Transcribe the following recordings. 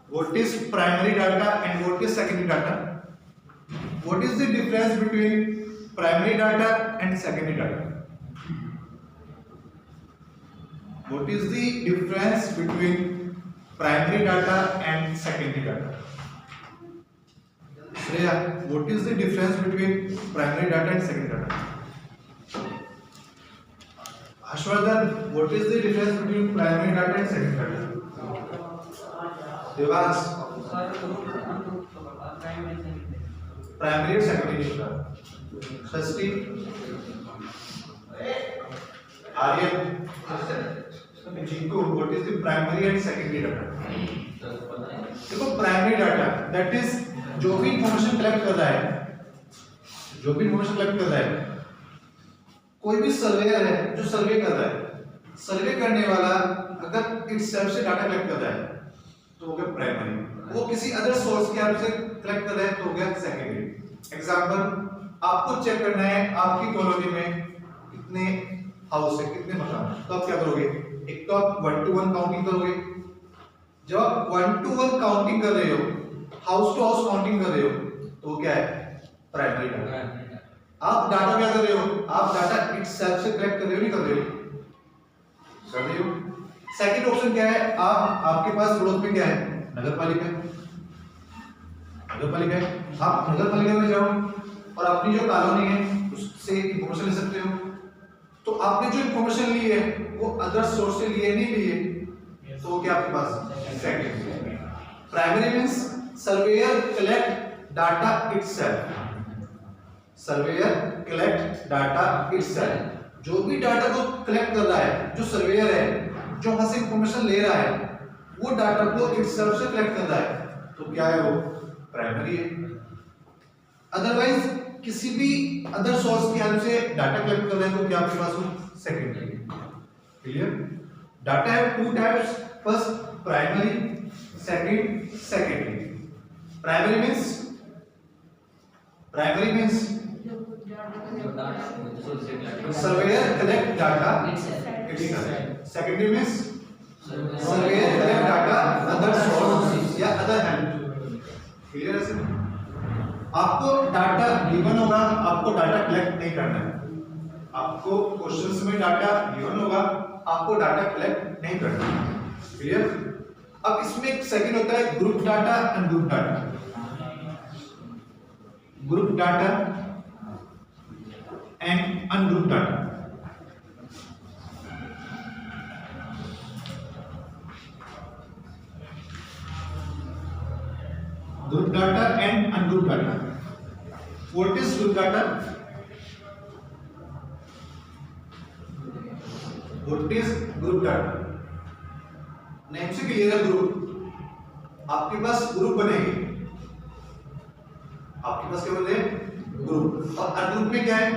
What is primary data and what is secondary data? What is the difference between primary data and secondary data? What is the difference between primary data and secondary data? Shreya, what is the difference between primary data and secondary data? Ashwardhan, what is the difference between primary data and secondary data? Devas, primary and secondary data. Shasti, Aryan, Jinku, what is the primary and secondary data? देखो primary data that is जो भी information collect कर रहा है, जो भी information collect कर रहा है, कोई भी सर्वेयर है जो सर्वे कर रहा है, सर्वे करने वाला अगर इटसेल्फ से डाटा कलेक्ट कर रहा है तो हो गया प्राइमरी। वो किसी अदर सोर्स के हेल्प से कलेक्ट कर रहा है तो हो गया सेकेंडरी। एग्जांपल, आपको चेक करना है आपकी कॉलोनी में कितने हाउस है, कितने मकान है, तो आप क्या करोगे? एक तो आप 1 to 1 काउंटिंग करोगे। जब आप 1 to 1 काउंटिंग कर रहे हो, हाउस टू हाउस काउंटिंग कर रहे हो, तो क्या है? Primary data. आप डाटा क्या कर रहे हो? आप डाटा इटसेल्फ से कलेक्ट कर रहे हो, नहीं कर रहे हो? कर रहे हो। सेकंड ऑप्शन क्या है? आपके पास पड़ोस में क्या है? नगरपालिका। नगरपालिका है, आप नगरपालिका में जाओ और अपनी जो कॉलोनी है उससे इंफॉर्मेशन ले सकते हो। तो आपने जो इंफॉर्मेशन ली है वो अदर सोर्स से लिए नहीं लिए, तो क्या आपके पास secondary. Primary means surveyor collect data itself. Surveyor collect data itself, जो भी डाटा को कलेक्ट कर रहा है, जो सर्वेयर है जो वहां से इंफॉर्मेशन ले रहा है, वो डाटा को इटसेल्फ से कलेक्ट कर रहा है, तो क्या है? वो प्राइमरी है। अदरवाइज किसी भी अदर सोर्स की हेल्प से डाटा कलेक्ट कर रहे हैं तो क्या आपके पास वो सेकेंडरी है। क्लियर? डाटा है two types, first primary, second secondary. Primary means surveyor collect data itself. Secondary means surveyor collect data other source या अदर हेल्प। क्लियर है? आपको डाटा गिवन होगा, आपको डाटा कलेक्ट नहीं करना है। आपको क्वेश्चंस में डाटा गिवन होगा, आपको डाटा कलेक्ट नहीं करना है। क्लियर? अब इसमें एक सेकंड होता है group data and group data. Group data and ungroup data. Group data and ungroup data. What is group data? What is group data? Name से क्लियर है ग्रुप। आपके पास ग्रुप बनेगी, आपके पास क्या बने? ग्रुप। और अनग्रुप में क्या है?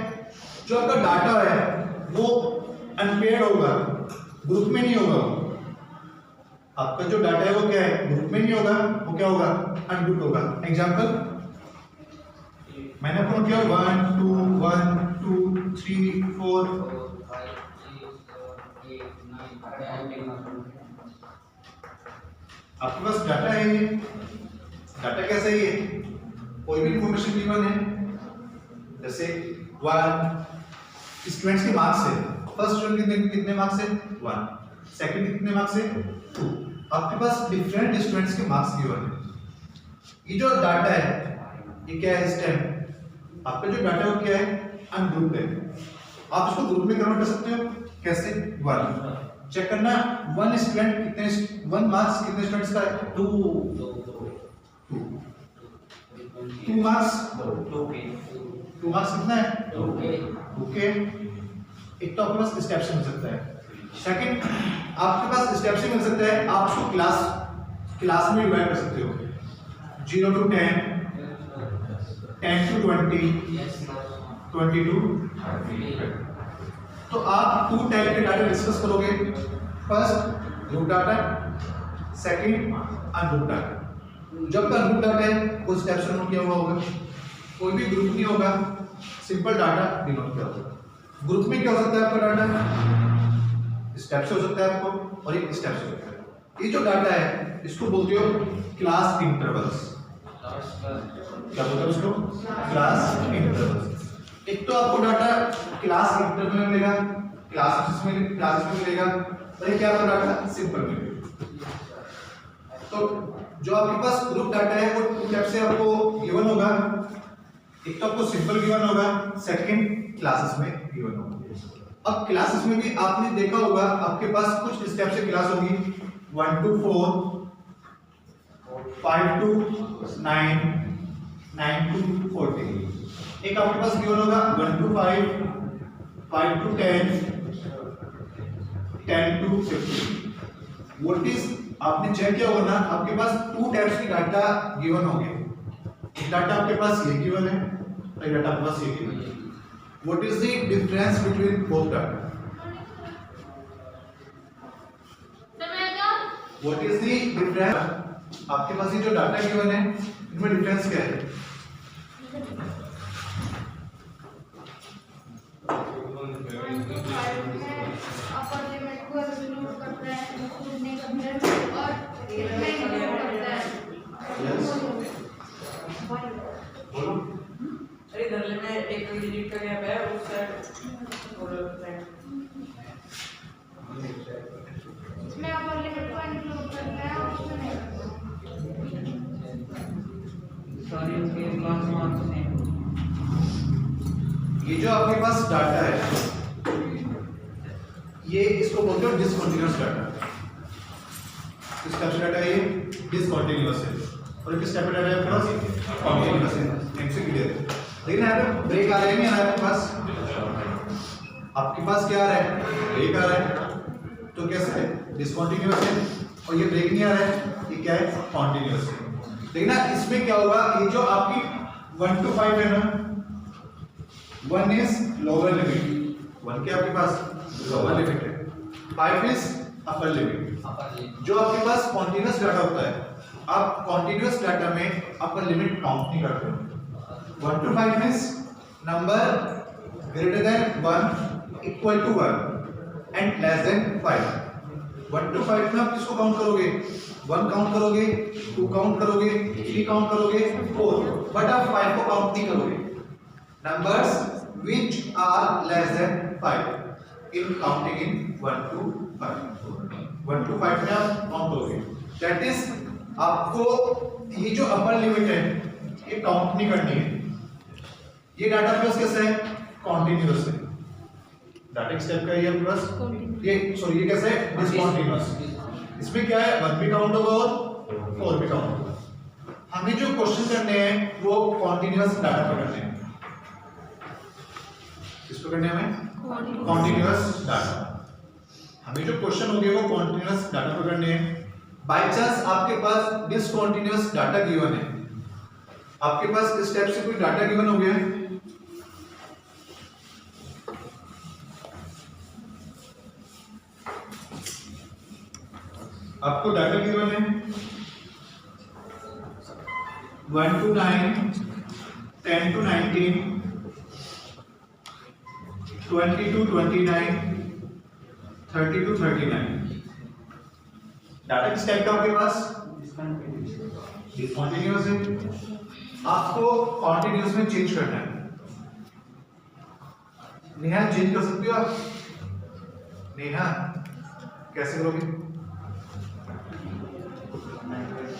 जो आपका डाटा है वो अनपेयर्ड होगा, ग्रुप में नहीं होगा। आपका जो डाटा है वो क्या है? ग्रुप में नहीं होगा, वो क्या होगा? अनग्रुप होगा। एग्जांपल मैंने आपको किया 1 2 1 2 3 4 आपके पास डाटा है। ये डाटा कैसा है? ये कोई भी इंफॉर्मेशन गिवन है, जैसे 1 स्टूडेंट्स के मार्क्स है। फर्स्ट स्टूडेंट कितने मार्क्स है? 1। सेकंड कितने मार्क्स है? 2। आपके पास डिफरेंट स्टूडेंट्स के मार्क्स गिवन है। ये जो डाटा है ये क्या है? इस टाइम आपका जो डाटा है वो क्या है? अनग्रुप है। आप इसको ग्रुप में कन्वर्ट कर सकते हो। कैसे? 1 चेक करना, 1 स्टूडेंट कितने, 1 मार्क्स कितने स्टूडेंट्स का है? 2 मार्क्स, 2 मार्क्स कितना है? 2 के। एक तो आपके पास स्टेप से मिल सकता है। सेकंड, आपके पास स्टेप से मिल सकता है, आप उसको क्लास में डिवाइड कर सकते हो। 0 to 10, 10 to 20, 20 to 30। तो आप 2 टाइप के डाटा डिस्कस करोगे। First group data, second ungroup data. जब तक अनग्रुप डाटा है वो स्टेप से नोट किया हुआ होगा, कोई भी ग्रुप नहीं होगा, सिंपल डाटा डिनोट किया होगा। ग्रुप में क्या हो सकता है आपका डाटा? स्टेप से हो सकता है आपको, और एक स्टेप से हो सकता है। ये जो डाटा है इसको बोलते हो क्लास इंटरवल्स। क्या बोलते हैं उसको? Class intervals. एक तो आपको डाटा क्लास इंटरवल में मिलेगा, क्लास में मिलेगा, और एक क्या आपको डाटा सिंपल मिलेगा। तो जो आपके पास ग्रुप डाटा है वो टू टाइप से आपको गिवन होगा। एक तो आपको सिंपल गिवन होगा, सेकंड क्लासेस में गिवन होगा। अब क्लासेस में भी आपने देखा होगा आपके पास कुछ इस टाइप से क्लास होगी 1 to 4, 5 to 9, 9 to 14। एक आपके पास गिवन होगा 1 to 5, 5 to 10, 10 to 15। What is आपने चेक किया होगा ना, आपके पास टू टाइप्स की डाटा गिवन होंगे। एक डाटा आपके पास ये गिवन है और एक डाटा आपके पास ये गिवन है। What is the difference between both data? What is the difference? आपके पास ये जो डाटा गिवन है इनमें डिफरेंस क्या है? अरे धरले में एक डिजिट का गैप है उस साइड और इसमें आप लिमिट को इंक्लूड करना है उसमें नहीं। सॉरी उसके मान से ये जो आपके पास डाटा है ये इसको बोलते हो डिसकंटीन्यूअस डाटा। किस टाइप से डाटा है ये? डिसकंटीन्यूअस है। और किस टाइप का डाटा है आपके पास? कंटीन्यूअस है। नेक्स्ट से क्लियर है। लेकिन यहाँ पे ब्रेक आ रहा है नहीं आ रहा है आपके पास? आपके पास क्या आ रहा है? ब्रेक आ रहा है। तो कैसे है? डिसकंटीन्यूअस है। और ये ब्रेक नहीं आ रहा है, ये क्या है? कंटीन्यूअस है। लेकिन ना इसमें क्या होगा, ये जो आपकी 1 to 5 है ना, 1 इज लोअर लिमिट, 1 के आपके पास लोअर लिमिट है, 5 इज अपर लिमिट। जो आपके पास कॉन्टिन्यूअस डाटा होता है, आप कॉन्टिन्यूअस डाटा में अपर लिमिट काउंट नहीं करते हो। 1 to 5 means number greater than 1 equal to 1 and less than 5। 1 to 5 में आप किसको काउंट करोगे? 1 काउंट करोगे, 2 काउंट करोगे, 3 काउंट करोगे, 4, बट आप 5 को काउंट नहीं करोगे। Numbers which are less than 5 in counting in 1 to 5। 1 to 5 में आप काउंट करोगे। दैट इज आपको ये जो अपर लिमिट है ये काउंट नहीं करनी है। ये डाटा प्लस कैसा है? कॉन्टिन्यूअस है। डाटा किस टाइप का है? ये प्लस ये सॉरी ये कैसा है? डिसकंटीन्यूअस। इसमें क्या है? 1 भी काउंट होगा और 4 भी काउंट होगा। हमें जो क्वेश्चन करने हैं वो कॉन्टिन्यूअस डाटा पर करने हैं। किसको करने हैं हमें? Continuous data. हमें जो क्वेश्चन होंगे वो कॉन्टिन्यूअस डाटा पर करने हैं। बाय चांस आपके पास डिसकंटीन्यूअस डाटा गिवन है, आपके पास इस टाइप से कोई डाटा गिवन हो गया है, आपको डाटा गिवन है 1 to 9, 10 to 19, 20 to 29, 30 to 39। Data किस टाइप का आपके पास? डिसकंटीन्यूअस है। आपको कॉन्टिन्यूअस में चेंज करना है। नेहा चेंज कर सकती हो आप? नेहा कैसे करोगे?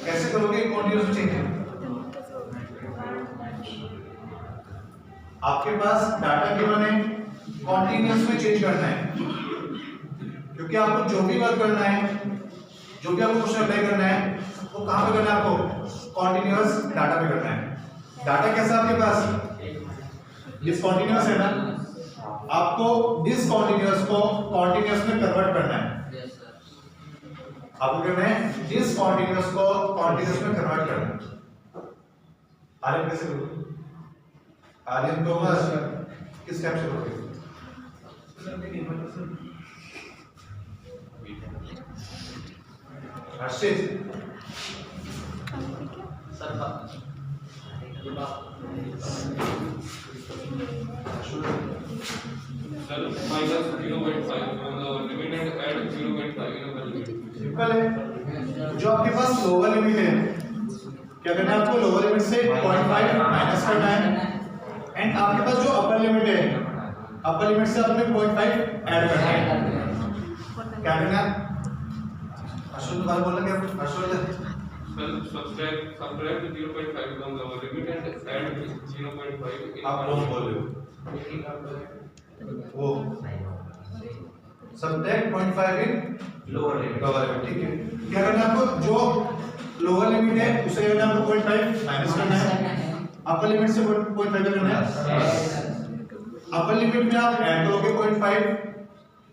कैसे करोगे कॉन्टिन्यूअस में चेंज? आपके पास डाटा गिवन है, कॉन्टिन्यूअस में चेंज करना है, क्योंकि आपको जो भी वर्क करना है, जो भी आपको क्वेश्चन अप्लाई करना है वो कहां पे करना है? आपको कॉन्टिन्यूअस डाटा पे करना है। डाटा कैसा आपके पास? डिसकंटीन्यूअस है ना, आपको डिसकंटीन्यूअस को कॉन्टिन्यूअस में कन्वर्ट करना है। आपको करना है डिसकंटीन्यूअस को कॉन्टिन्यूअस में कन्वर्ट करना है। आर्यन कैसे करोगे? आर्यन तोमस किस टाइप से करोगे? हर्षित sir minus 0.5 from the limit and add 0.5 in the limit. Simple है। जो आपके पास लोअर लिमिट है, क्या करना है आपको? लोअर लिमिट से 0.5 माइनस करना है, एंड आपके पास जो अपर लिमिट है, अपर लिमिट से आपने 0.5 ऐड करना है। क्या करना है? अश्विन बार बोलना क्या? Ashwin subtract 0.5 from the lower limit and add 0.5 in आप कौन बोल रहे हो? वो सब्ट्रैक्ट 0.5 इन लोअर लिमिट, ठीक है। क्या करना है आपको? जो लोअर लिमिट है उसे करना है आपको 0.5 माइनस करना है, अपर लिमिट से 0.5 करना है। अपर लिमिट में आप ऐड करोगे 0.5,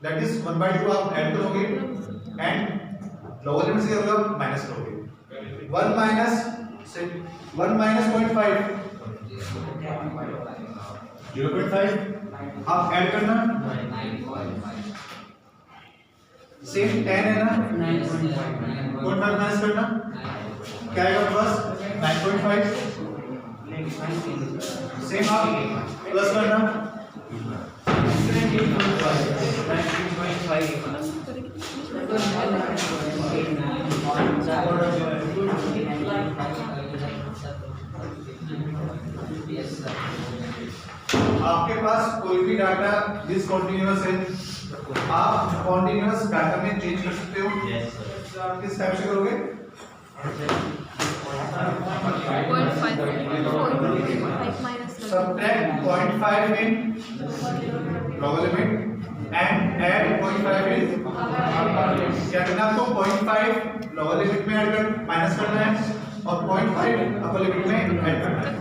दैट इज 1/2 आप ऐड करोगे, एंड लोअर लिमिट से क्या होगा? माइनस करोगे। 1 माइनस 0.5 0.5 आप ऐड करना, सेम 10 है ना, 0.5 माइनस करना, क्या आएगा आपके पास? 9.5, सेम आप प्लस करना, 9.5। आपके पास कोई भी डाटा डिसकंटीन्यूअस है, आप कॉन्टिन्यूअस डाटा में चेंज कर सकते हो। आप किस टाइप से करोगे? 0.5 minus subtract 0.5 in lower limit and add 0.5 in upper limit. क्या करना है आपको? 0.5 लोअर लिमिट में ऐड कर माइनस करना है और 0.5 अपर लिमिट में ऐड करना है।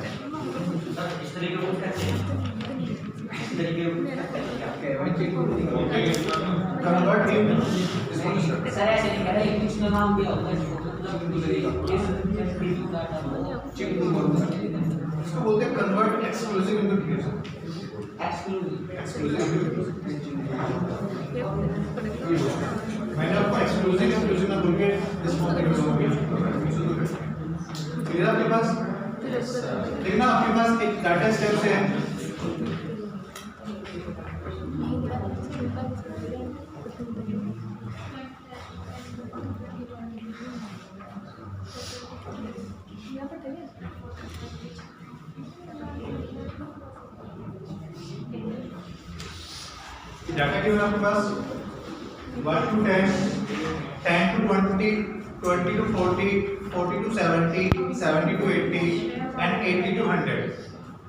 कन्वर्ट इन सर ऐसे नहीं कह रहा एक कुछ नाम दिया होगा इसको बोलते हैं कन्वर्ट एक्सक्लूसिव इनटू डिफ्यूजन। मैंने आपको एक्सक्लूसिव डिफ्यूजन में बोल के क्लियर आपके पास? लेकिन आपके पास एक डाटा स्टेप से है, डाटा केवल आपके पास 1 to 10, 10 to 20, 20 to 40, 40 to 70, 70 to 80 and 80 to 100।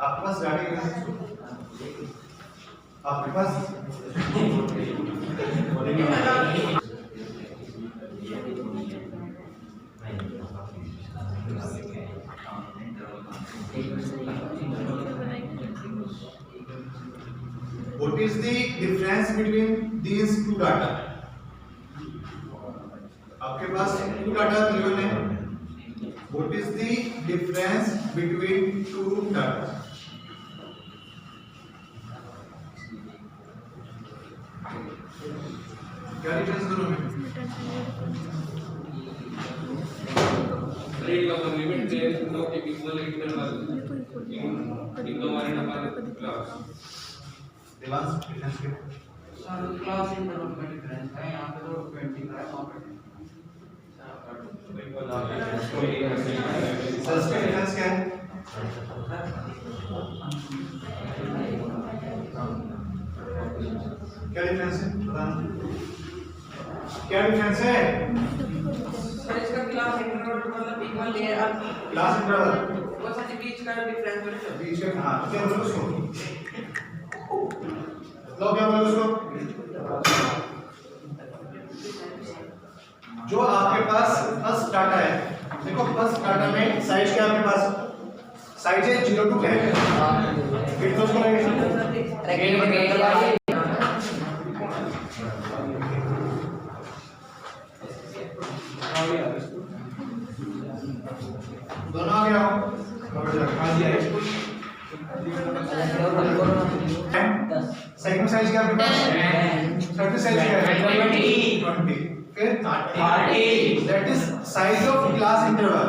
आपके पास डाटा केवल आपके पास what is the difference between these two data? आपके पास two data given है, what is the difference between two data? क्या डिफरेंस दोनों में? Read the limit there is no equal interval in the one and upon class. Divansh difference क्या? Sir class interval का difference है यहाँ पे तो 20 का है वहाँ पे सेल्स का डिफरेंस क्या है? क्या डिफरेंस है? बताना। क्या डिफरेंस है? सर इसका क्लास इंटरवल मतलब इक्वल है अब क्लास इंटरवल वो सच बीच का डिफरेंस बोले तो बीच का, हाँ क्या बोलो उसको? लो क्या बोलो उसको? जो आपके पास फर्स्ट डाटा है, देखो फर्स्ट डाटा में साइज क्या आपके पास? साइज है 0 to 10, फिर तो उसको लगेगा दोनों आ गया सेकंड साइज क्या आपके पास? थर्ड साइज क्या है? 20। फिर 30, that is size of class interval.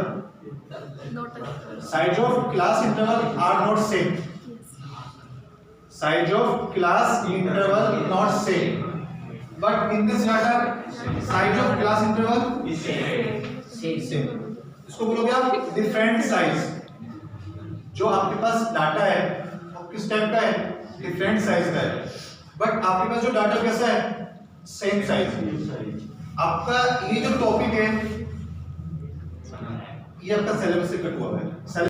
Size of class interval are not same. Size of class interval not same. but in this data size of class interval is same. इसको बोलोगे आप different size. जो आपके पास data है वो किस type का है, डिफरेंट साइज का है, बट आपके पास जो डाटा कैसा है, सेम साइज। आपका ये जो टॉपिक है ये आपका सिलेबस से कट हुआ है।